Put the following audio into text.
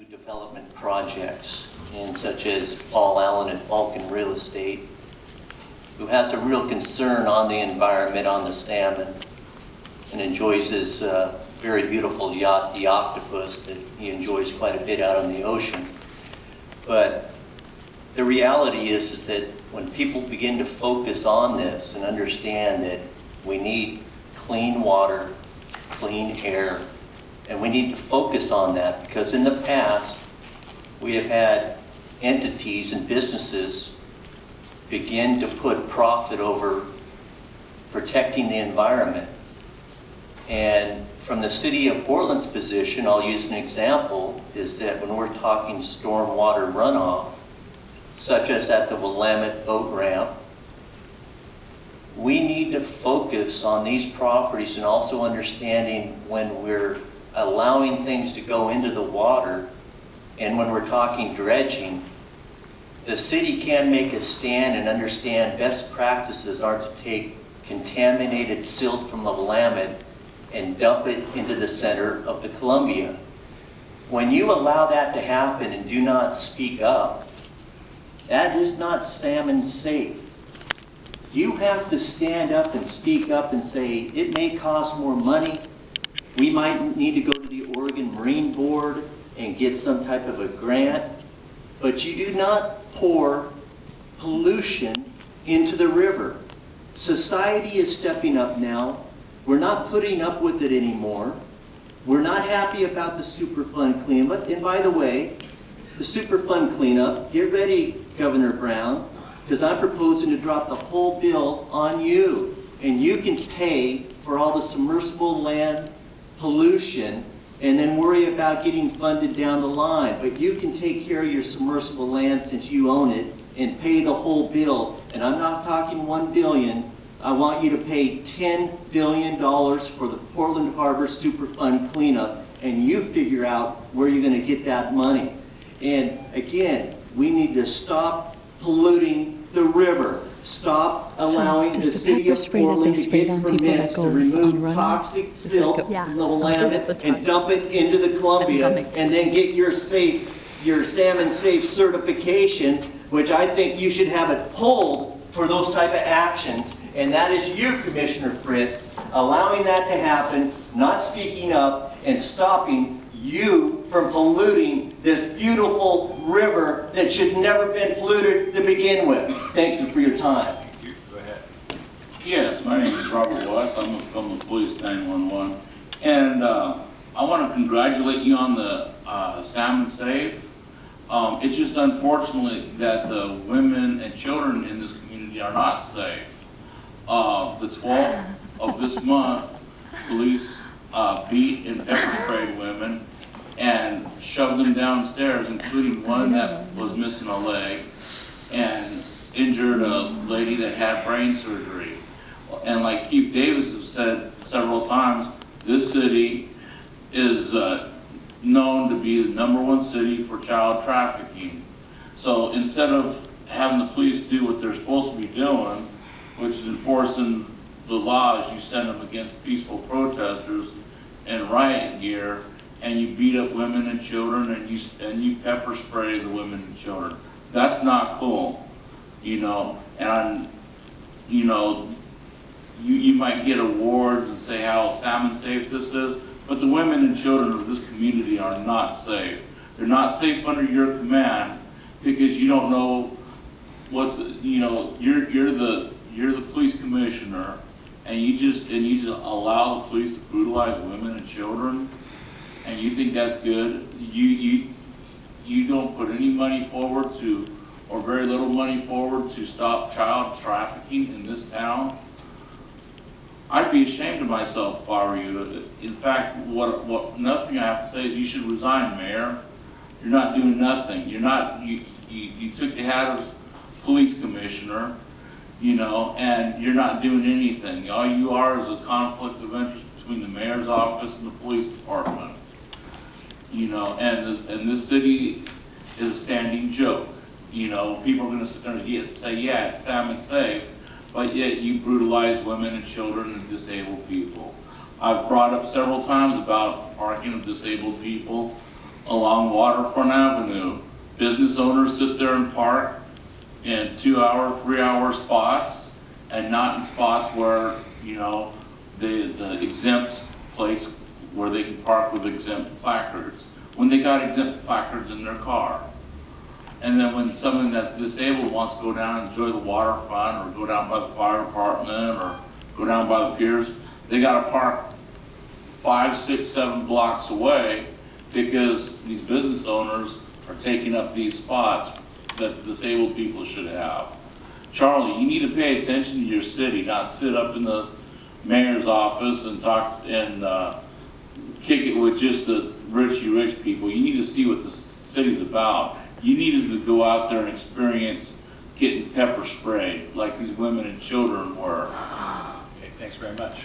new development projects, and such as Paul Allen at Vulcan Real Estate, who has a real concern on the environment, on the salmon, and enjoys his very beautiful yacht, the Octopus, that he enjoys quite a bit out on the ocean. But the reality is that when people begin to focus on this and understand that we need clean water, clean air, and we need to focus on that, because in the past we have had entities and businesses begin to put profit over protecting the environment. And from the city of Portland's position, I'll use an example, is that when we're talking stormwater runoff, such as at the Willamette boat ramp, we need to focus on these properties and also understanding when we're allowing things to go into the water, and when we're talking dredging, the city can make a stand and understand best practices are to take contaminated silt from the Willamette and dump it into the center of the Columbia. When you allow that to happen and do not speak up, that is not salmon safe. You have to stand up and speak up and say, it may cost more money. We might need to go to the Oregon Marine Board and get some type of a grant, but you do not pour pollution into the river. Society is stepping up now. We're not putting up with it anymore. We're not happy about the Superfund cleanup. And by the way, the Superfund cleanup, get ready, Governor Brown, because I'm proposing to drop the whole bill on you. And you can pay for all the submersible land pollution and then worry about getting funded down the line. But you can take care of your submersible land since you own it and pay the whole bill. And I'm not talking $1 billion. I want you to pay $10 billion for the Portland Harbor Superfund cleanup, and you figure out where you're going to get that money. And again, we need to stop polluting the river. Stop allowing the city of Portland to get permits to remove toxic silt from the Willamette and dump it into the Columbia, and then get your salmon safe certification, which I think you should have it pulled for those type of actions. And that is you, Commissioner Fritz, allowing that to happen, not speaking up, and stopping you from polluting this beautiful river that should never been polluted to begin with. Thank you for your time. Thank you. Go ahead. Yes, my name is Robert West. I'm with Columbus Police 911. And I want to congratulate you on the SalmonSafe. It's just unfortunate that the women and children in this community are not safe. The 12th of this month, police beat and pepper sprayed women and shoved them downstairs, including one that was missing a leg, and injured a lady that had brain surgery. And like Keith Davis has said several times, this city is known to be the #1 city for child trafficking. So instead of having the police do what they're supposed to be doing, which is enforcing the laws, you send them against peaceful protesters in riot gear, and you beat up women and children, and you pepper spray the women and children. That's not cool, you know. And you know, you might get awards and say how salmon safe this is, but the women and children of this community are not safe. They're not safe under your command because you don't know what's, you know, you're the police commissioner, and you just allow the police to brutalize women and children, and you think that's good. You don't put any money forward to, or very little money forward to stop child trafficking in this town. I'd be ashamed of myself if I were you. In fact, another thing I have to say is you should resign, Mayor. You're not doing nothing. You're not. You took the hat of police commissioner, you know, and you're not doing anything. All you are is a conflict of interest between the mayor's office and the police department. You know, and this city is a standing joke. You know, people are going to sit there and say, yeah, it's salmon safe, but yet you brutalize women and children and disabled people. I've brought up several times about parking of disabled people along Waterfront Avenue. Business owners sit there and park in 2-hour, 3-hour spots, and not in spots where, you know, the exempt place where they can park with exempt placards, when they got exempt placards in their car. And then when someone that's disabled wants to go down and enjoy the waterfront, or go down by the fire department, or go down by the piers, they gotta park 5, 6, 7 blocks away, because these business owners are taking up these spots that disabled people should have. Charlie, you need to pay attention to your city, not sit up in the mayor's office and talk and kick it with just the rich people. You need to see what the city's about. You needed to go out there and experience getting pepper sprayed like these women and children were. Okay, thanks very much.